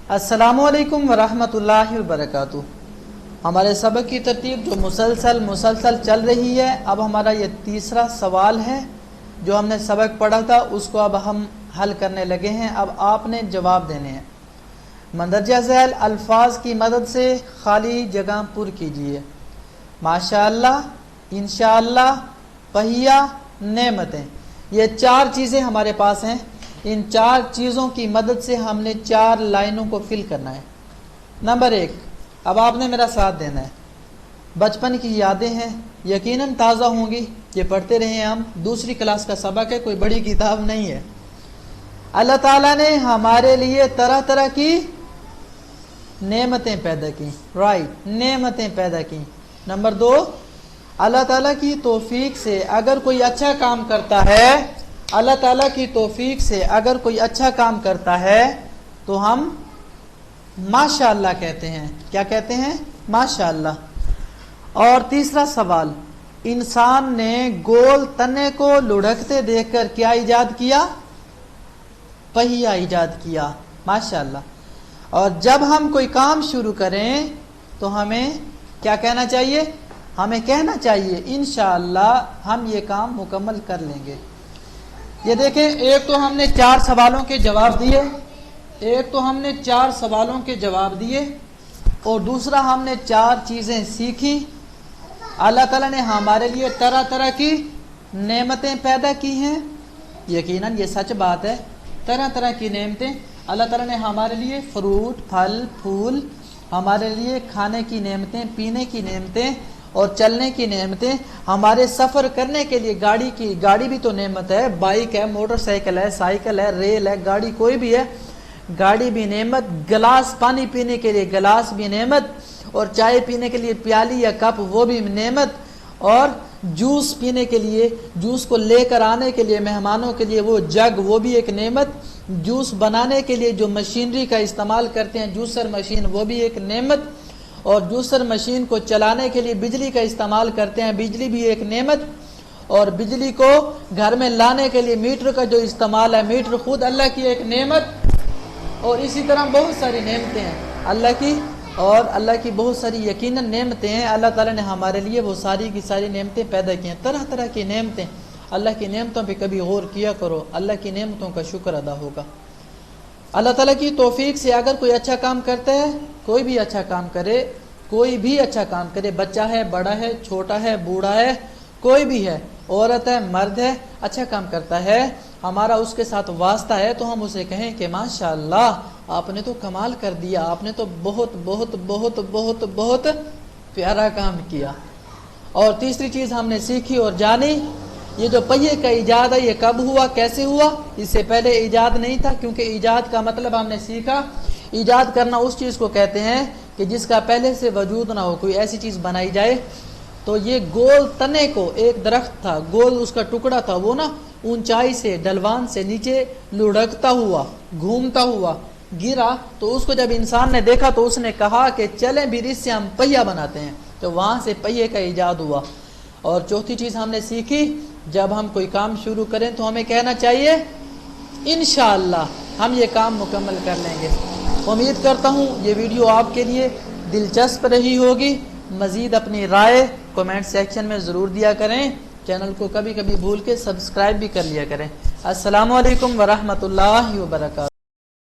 अस्सलामु अलैकुम वरहमतुल्लाहि वबरकातुह। हमारे सबक की तरतीब जो मुसलसल चल रही है। अब हमारा ये तीसरा सवाल है। जो हमने सबक पढ़ा था उसको अब हम हल करने लगे हैं। अब आपने जवाब देने हैं। मंदरजा झैल अल्फाज की मदद से खाली जगह पुर कीजिए। माशाअल्लाह, इंशाअल्लाह, पहिया, नेमतें, ये चार चीज़ें हमारे पास हैं। इन चार चीज़ों की मदद से हमने चार लाइनों को फिल करना है। नंबर एक, अब आपने मेरा साथ देना है। बचपन की यादें हैं, यकीनन ताज़ा होंगी, ये पढ़ते रहे हम। दूसरी क्लास का सबक है, कोई बड़ी किताब नहीं है। अल्लाह ताला ने हमारे लिए तरह तरह की नेमतें पैदा की। राइट, नेमतें पैदा की। नंबर दो, अल्लाह ताला की तौफीक से अगर कोई अच्छा काम करता है, अल्लाह ताला की तौफीक से अगर कोई अच्छा काम करता है तो हम माशाअल्लाह कहते हैं। क्या कहते हैं? माशाअल्लाह। और तीसरा सवाल, इंसान ने गोल तने को लुढ़कते देखकर क्या इजाद किया? पहिया इजाद किया। माशाअल्लाह। और जब हम कोई काम शुरू करें तो हमें क्या कहना चाहिए? हमें कहना चाहिए इंशाअल्लाह हम ये काम मुकम्मल कर लेंगे। ये देखें, एक तो हमने चार सवालों के जवाब दिए, और दूसरा हमने चार चीज़ें सीखी। अल्लाह ताला ने हमारे लिए तरह तरह की नेमतें पैदा की हैं। यकीनन ये सच बात है, तरह तरह की नेमतें अल्लाह ताला ने हमारे लिए, फ्रूट, फल, फूल, हमारे लिए खाने की नेमतें, पीने की नेमतें और चलने की नेमतें, हमारे सफ़र करने के लिए गाड़ी भी तो नेमत है। बाइक है, मोटरसाइकिल है, साइकिल है, रेल है, गाड़ी कोई भी है, गाड़ी भी नेमत। गिलास, पानी पीने के लिए गिलास भी नेमत, और चाय पीने के लिए प्याली या कप वो भी नेमत, और जूस पीने के लिए, जूस को लेकर आने के लिए मेहमानों के लिए वो जग, वो भी एक नेमत। जूस बनाने के लिए जो मशीनरी का इस्तेमाल करते हैं, जूसर मशीन, वो भी एक नेमत। और जूसर मशीन को चलाने के लिए बिजली का इस्तेमाल करते हैं, बिजली भी एक नेमत। और बिजली को घर में लाने के लिए मीटर का जो इस्तेमाल है, मीटर खुद अल्लाह की एक नेमत। और इसी तरह बहुत सारी नेमतें हैं अल्लाह की, और अल्लाह की बहुत सारी यकीनन नेमतें हैं। अल्लाह ताला ने हमारे लिए वो सारी की सारी नेमतें पैदा की हैं, तरह तरह की नेमतें। अल्लाह की नेमतों पे कभी गौर किया करो, अल्लाह की नेमतों का शुक्र अदा होगा। अल्लाह ताला की तौफीक से अगर कोई अच्छा काम करता है, कोई भी अच्छा काम करे, बच्चा है, बड़ा है, छोटा है, बूढ़ा है, कोई भी है, औरत है, मर्द है, अच्छा काम करता है, हमारा उसके साथ वास्ता है, तो हम उसे कहें कि माशाअल्लाह आपने तो कमाल कर दिया, आपने तो बहुत बहुत बहुत बहुत बहुत प्यारा काम किया। और तीसरी चीज़ हमने सीखी और जानी, ये जो पहिए का ईजाद है ये कब हुआ, कैसे हुआ? इससे पहले ईजाद नहीं था, क्योंकि ईजाद का मतलब हमने सीखा। ईजाद करना उस चीज़ को कहते हैं कि जिसका पहले से वजूद ना हो, कोई ऐसी चीज़ बनाई जाए। तो ये गोल तने को, एक दरख्त था, गोल उसका टुकड़ा था, वो ना ऊंचाई से, ढलवान से नीचे लुढ़कता हुआ, घूमता हुआ गिरा। तो उसको जब इंसान ने देखा तो उसने कहा कि चलें भी इससे हम पहिया बनाते हैं। तो वहाँ से पहिए का ईजाद हुआ। और चौथी चीज़ हमने सीखी, जब हम कोई काम शुरू करें तो हमें कहना चाहिए इंशाअल्लाह हम ये काम मुकम्मल कर लेंगे। उम्मीद करता हूँ ये वीडियो आपके लिए दिलचस्प रही होगी। मज़ीद अपनी राय कमेंट सेक्शन में ज़रूर दिया करें। चैनल को कभी कभी भूल के सब्सक्राइब भी कर लिया करें। अस्सलामु अलैकुम वरहमतुल्लाहि वबरकातुहू।